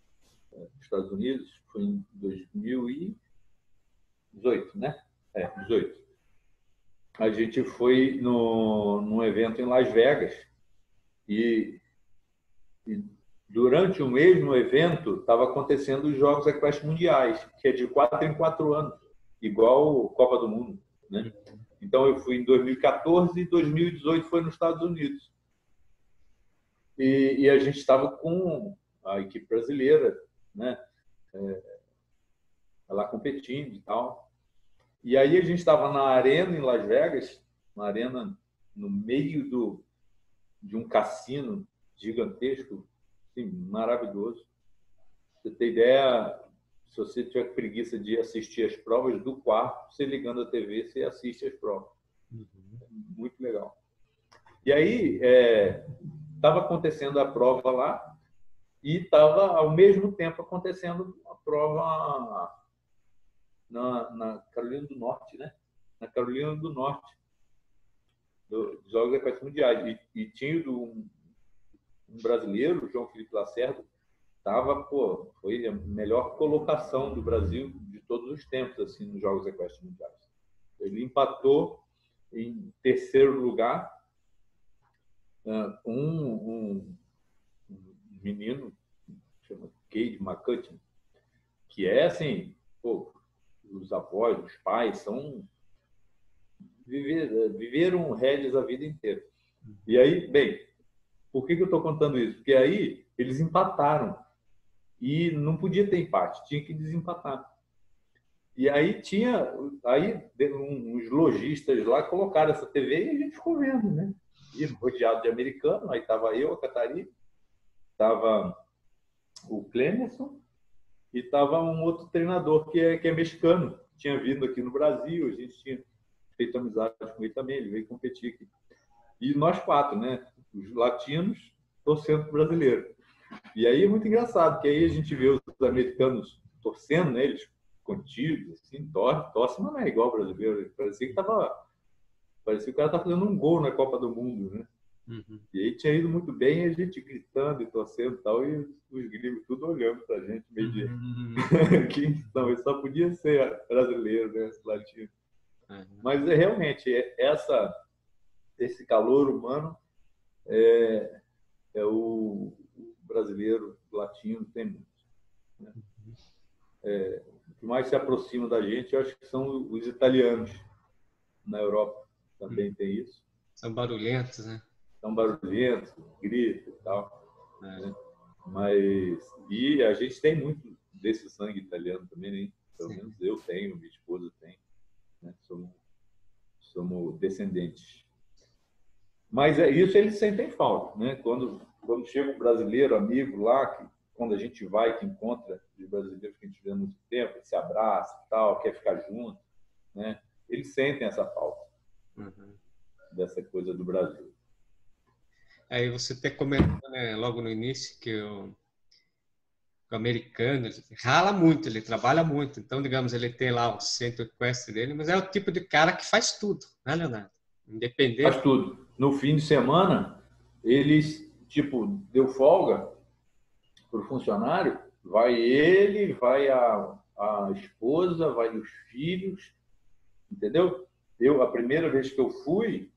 nos Estados Unidos, foi em 2018, né? 18. A gente foi num evento em Las Vegas e durante o mesmo evento estava acontecendo os Jogos Equestres Mundiais, que é de 4 em 4 anos, igual a Copa do Mundo, né? Então eu fui em 2014 e 2018 foi nos Estados Unidos. E a gente estava com a equipe brasileira, né? Lá competindo e tal. E aí a gente estava na arena em Las Vegas, uma arena no meio de um cassino gigantesco, assim, maravilhoso. Você tem ideia, se você tiver preguiça de assistir as provas do quarto, você ligando a TV, você assiste as provas. Muito legal. E aí estava acontecendo a prova lá e estava ao mesmo tempo acontecendo a prova na Carolina do Norte, né? Na Carolina do Norte, dos Jogos Equestres Mundiais. E tinha um brasileiro, João Felipe Lacerda, foi a melhor colocação do Brasil de todos os tempos assim nos Jogos Equestres Mundiais. Ele empatou em terceiro lugar com um menino chama Cade McCutcheon, que é assim, os avós, os pais viveram rédeas a vida inteira. E aí, bem, por que eu estou contando isso? Porque aí eles empataram e não podia ter empate, tinha que desempatar. E aí uns lojistas lá colocaram essa TV e a gente ficou vendo, né? E rodeado de americano, aí estava eu, a Catarina, estava o Clemerson e estava um outro treinador que é mexicano, tinha vindo aqui no Brasil, a gente tinha feito amizade com ele também, ele veio competir aqui. E nós 4, né? Os latinos torcendo para o brasileiro. E aí é muito engraçado, porque aí a gente vê os americanos torcendo, né? Eles contidos, assim, torce, mas não é igual ao brasileiro. Parecia que o cara tá fazendo um gol na Copa do Mundo, né? Uhum. E aí tinha ido muito bem, e a gente gritando e torcendo e tal, e os gringos tudo olhando pra gente, meio de... que não, ele só podia ser brasileiro, né? Latino. Uhum. Mas realmente, esse calor humano o brasileiro latino tem muito. Né? O que mais se aproxima da gente, eu acho que são os italianos. Na Europa também tem isso. São barulhentos, né? São barulhentos, gritam e tal. É. Né? E a gente tem muito desse sangue italiano também, né? Pelo Sim. menos eu tenho, minha esposa tem. Né? Somos descendentes. Mas isso eles sentem falta, né? Quando chega um brasileiro amigo lá, quando a gente vai, que encontra os brasileiros que a gente vê há muito tempo, se abraça e tal, quer ficar junto, né? Eles sentem essa falta dessa coisa do Brasil. Aí você até comentou, né, logo no início que o americano ele rala muito, ele trabalha muito. Então, digamos, ele tem lá o centro equestre dele, mas é o tipo de cara que faz tudo, né, Leonardo? Faz Independente. tudo. No fim de semana, eles, tipo, deu folga para o funcionário, vai ele, vai a esposa, vai os filhos, entendeu? A primeira vez que eu fui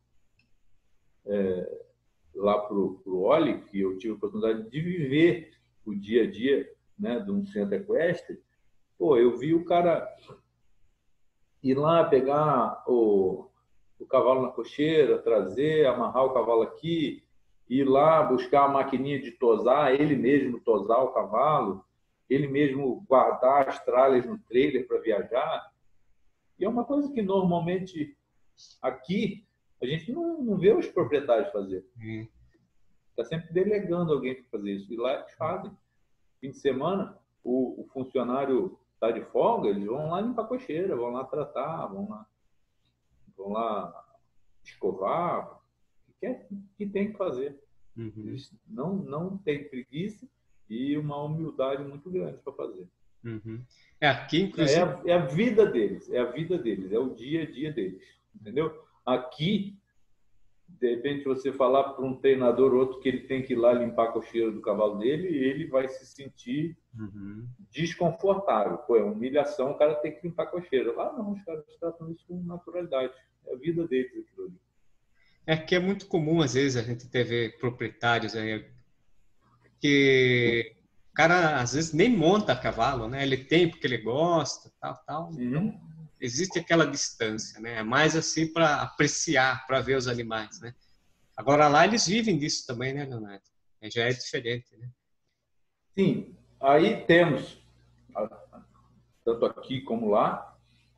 lá para o Oli, que eu tive a oportunidade de viver o dia a dia, né, de um centro equestre, pô, eu vi o cara ir lá pegar o cavalo na cocheira, trazer, amarrar o cavalo aqui, ir lá buscar a maquininha de tosar, ele mesmo tosar o cavalo, ele mesmo guardar as tralhas no trailer para viajar. E é uma coisa que normalmente aqui a gente não vê os proprietários fazer. Está sempre delegando alguém para fazer isso. E lá eles fazem. Fim de semana, o funcionário está de folga, eles vão lá limpar a cocheira, vão lá tratar, vão lá escovar, que tem que fazer. Eles não têm preguiça e uma humildade muito grande para fazer. Aqui, inclusive... É a vida deles, é o dia a dia deles, entendeu? Aqui, de repente, você falar para um treinador ou outro que ele tem que ir lá limpar a cocheira do cavalo dele, e ele vai se sentir desconfortável. Pô, é humilhação, o cara tem que limpar a cocheira. Lá não, os caras tratam isso com naturalidade. É a vida deles aquilo ali. É que é muito comum, às vezes, a gente ver proprietários aí que o cara, às vezes, nem monta a cavalo, né? Ele tem porque ele gosta, tal. Então, existe aquela distância, né? É mais assim para apreciar, para ver os animais, né? Agora lá eles vivem disso também, né, Leonardo? Já é diferente, né? Sim, aí temos, tanto aqui como lá,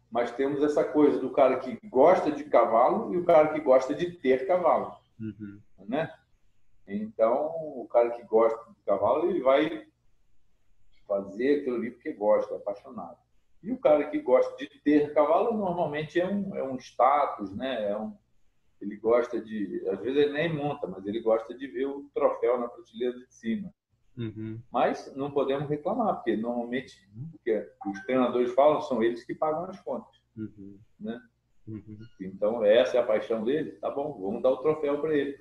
mas temos essa coisa do cara que gosta de cavalo e o cara que gosta de ter cavalo, né? Então, o cara que gosta de cavalo, ele vai fazer aquilo ali porque gosta, é apaixonado. E o cara que gosta de ter cavalo, normalmente é um status, né? Ele gosta de... Às vezes ele nem monta, mas ele gosta de ver o troféu na prateleira de cima. Mas não podemos reclamar, porque normalmente o que os treinadores falam são eles que pagam as contas. Né? Então, essa é a paixão dele. Tá bom, vamos dar o troféu para ele.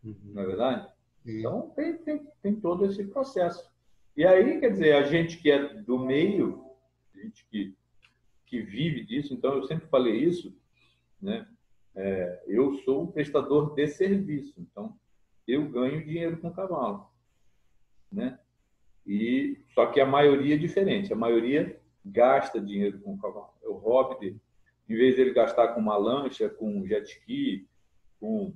Não é verdade? Então, tem todo esse processo. E aí, quer dizer, a gente que é do meio, a gente que vive disso, então eu sempre falei isso, né? Eu sou um prestador de serviço, então eu ganho dinheiro com cavalo, né? Só que a maioria é diferente, a maioria gasta dinheiro com cavalo, é o hobby dele. Em vez dele gastar com uma lancha, com um jet ski, com,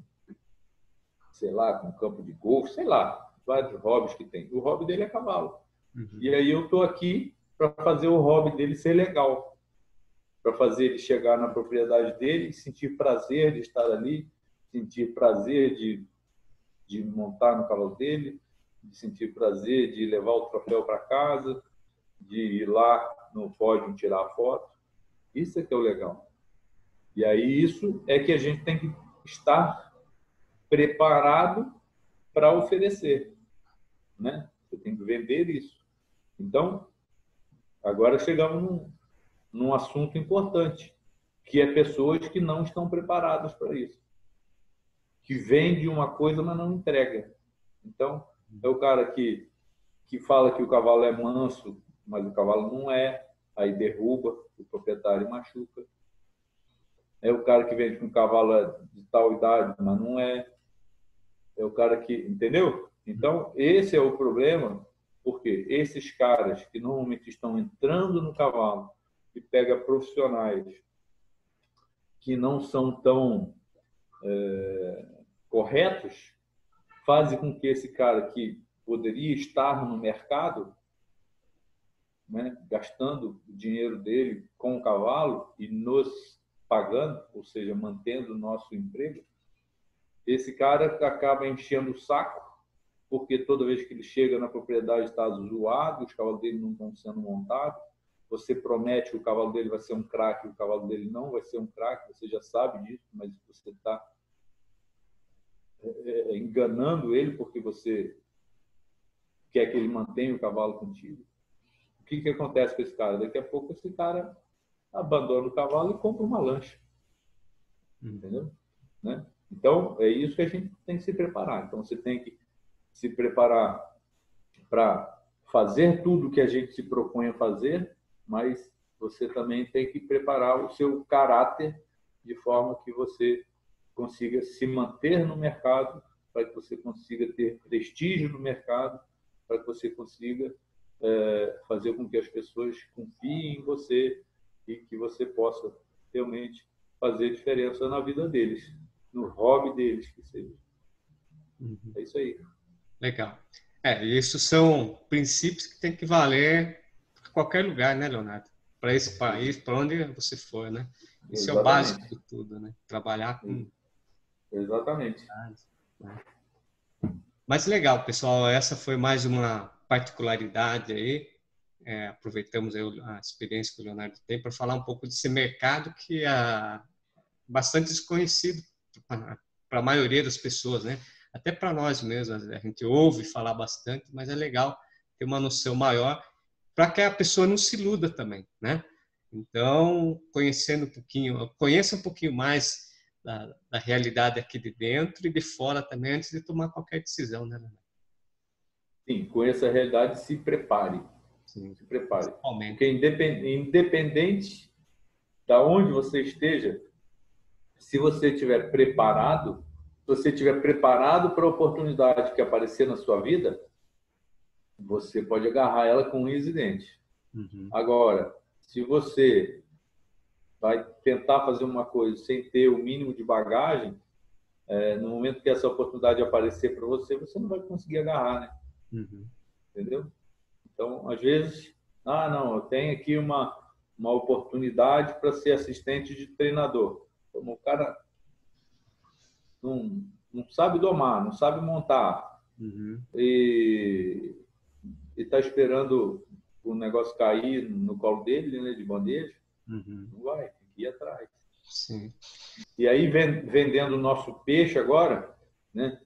sei lá, com um campo de golfe, sei lá, vários hobbies que tem. O hobby dele é cavalo. E aí eu estou aqui para fazer o hobby dele ser legal, para fazer ele chegar na propriedade dele e sentir prazer de estar ali, sentir prazer de montar no cavalo dele, de sentir prazer de levar o troféu para casa, de ir lá no pódio tirar a foto. Isso é que é o legal. E aí isso é que a gente tem que estar preparado para oferecer, né? Você tem que vender isso. Então, agora chegamos num assunto importante, que é pessoas que não estão preparadas para isso, que vende uma coisa, mas não entrega. Então, é o cara que fala que o cavalo é manso, mas o cavalo não é, aí derruba, o proprietário machuca. É o cara que vende com cavalo de tal idade, mas não é. É o cara que, entendeu? Então, esse é o problema, porque esses caras que normalmente estão entrando no cavalo e pega profissionais que não são tão corretos, fazem com que esse cara que poderia estar no mercado, né, gastando o dinheiro dele com o cavalo e nos pagando, ou seja, mantendo o nosso emprego, esse cara acaba enchendo o saco, porque toda vez que ele chega na propriedade está zoado, os cavalos dele não estão sendo montados, você promete que o cavalo dele vai ser um craque, o cavalo dele não vai ser um craque, você já sabe disso, mas você está enganando ele porque você quer que ele mantenha o cavalo contigo. O que acontece com esse cara? Daqui a pouco esse cara abandona o cavalo e compra uma lancha. Entendeu? Né? Então, é isso que a gente tem que se preparar. Então, você tem que se preparar para fazer tudo que a gente se propõe a fazer, mas você também tem que preparar o seu caráter de forma que você consiga se manter no mercado, para que você consiga ter prestígio no mercado, para que você consiga fazer com que as pessoas confiem em você e que você possa realmente fazer diferença na vida deles, no hobby deles, que seja. É isso aí. Legal. Isso são princípios que tem que valer para qualquer lugar, né, Leonardo? Para esse país, para onde você for, né? Isso é o básico de tudo, né? Trabalhar com... Exatamente. Mas legal, pessoal. Essa foi mais uma particularidade aí. Aproveitamos aí a experiência que o Leonardo tem para falar um pouco desse mercado que é bastante desconhecido para a maioria das pessoas, né? Até para nós mesmos, a gente ouve falar bastante, mas é legal ter uma noção maior para que a pessoa não se iluda também, né? Então, conheça um pouquinho mais da realidade aqui de dentro e de fora também antes de tomar qualquer decisão, né? Sim, conheça a realidade, se prepare. Sim, se prepare. principalmente. Porque independente da onde você esteja, se você estiver preparado, se você estiver preparado para a oportunidade que aparecer na sua vida, você pode agarrar ela com unhas e dentes. Uhum. Agora, se você vai tentar fazer uma coisa sem ter o mínimo de bagagem, no momento que essa oportunidade aparecer para você, você não vai conseguir agarrar, né? Uhum. Entendeu? Então, às vezes, não, eu tenho aqui uma oportunidade para ser assistente de treinador. Como o cara não sabe domar, não sabe montar, Uhum. e está esperando o negócio cair no colo dele, né, de bandeja, Uhum. não vai, tem que ir atrás. Sim. E aí, vendendo o nosso peixe agora, né,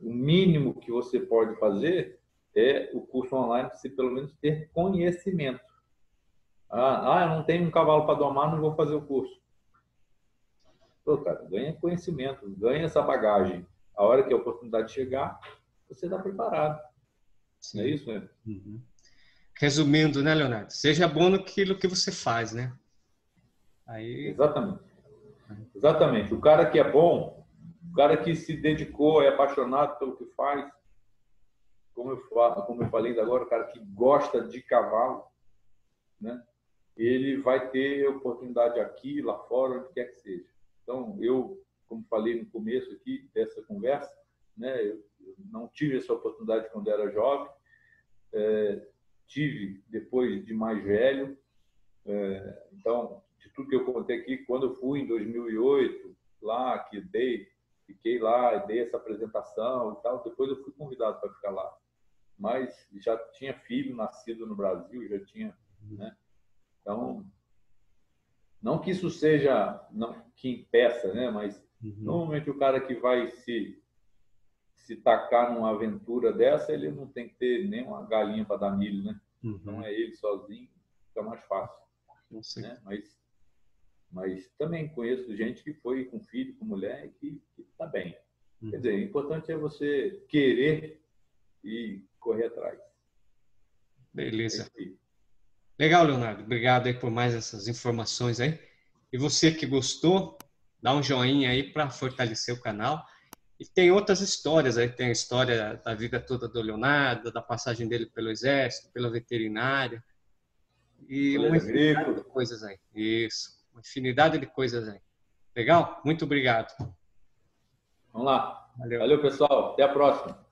o mínimo que você pode fazer é o curso online, para você pelo menos ter conhecimento. Eu não tenho um cavalo para domar, não vou fazer o curso. Pô, cara, ganha conhecimento, ganha essa bagagem. A hora que a oportunidade chegar, você está preparado. Sim. Não é isso, né? Uhum. Resumindo, né, Leonardo? Seja bom naquilo que você faz, né? Aí... Exatamente. Exatamente. O cara que é bom, o cara que se dedicou, é apaixonado pelo que faz, como eu falei ainda agora, o cara que gosta de cavalo, né? Ele vai ter oportunidade aqui, lá fora, onde quer que seja. Então, eu, como falei no começo aqui dessa conversa, né, eu não tive essa oportunidade quando era jovem, tive depois de mais velho. Então, de tudo que eu contei aqui, quando eu fui em 2008, lá, fiquei lá, dei essa apresentação e tal, depois eu fui convidado para ficar lá. Mas já tinha filho nascido no Brasil, já tinha, né? Então, Não que isso seja, não, que impeça, né? Mas normalmente o cara que vai se tacar numa aventura dessa, ele não tem que ter nem uma galinha para dar milho, né? Então é ele sozinho, fica mais fácil. Né? Mas também conheço gente que foi com filho, com mulher e que está bem. Quer dizer, o importante é você querer e correr atrás. Beleza. Legal, Leonardo. Obrigado aí por mais essas informações aí. E você que gostou, dá um joinha aí para fortalecer o canal. E tem outras histórias aí. Tem a história da vida toda do Leonardo, da passagem dele pelo Exército, pela veterinária. E uma infinidade de coisas aí. Isso. Uma infinidade de coisas aí. Legal? Muito obrigado. Vamos lá. Valeu, pessoal. Até a próxima.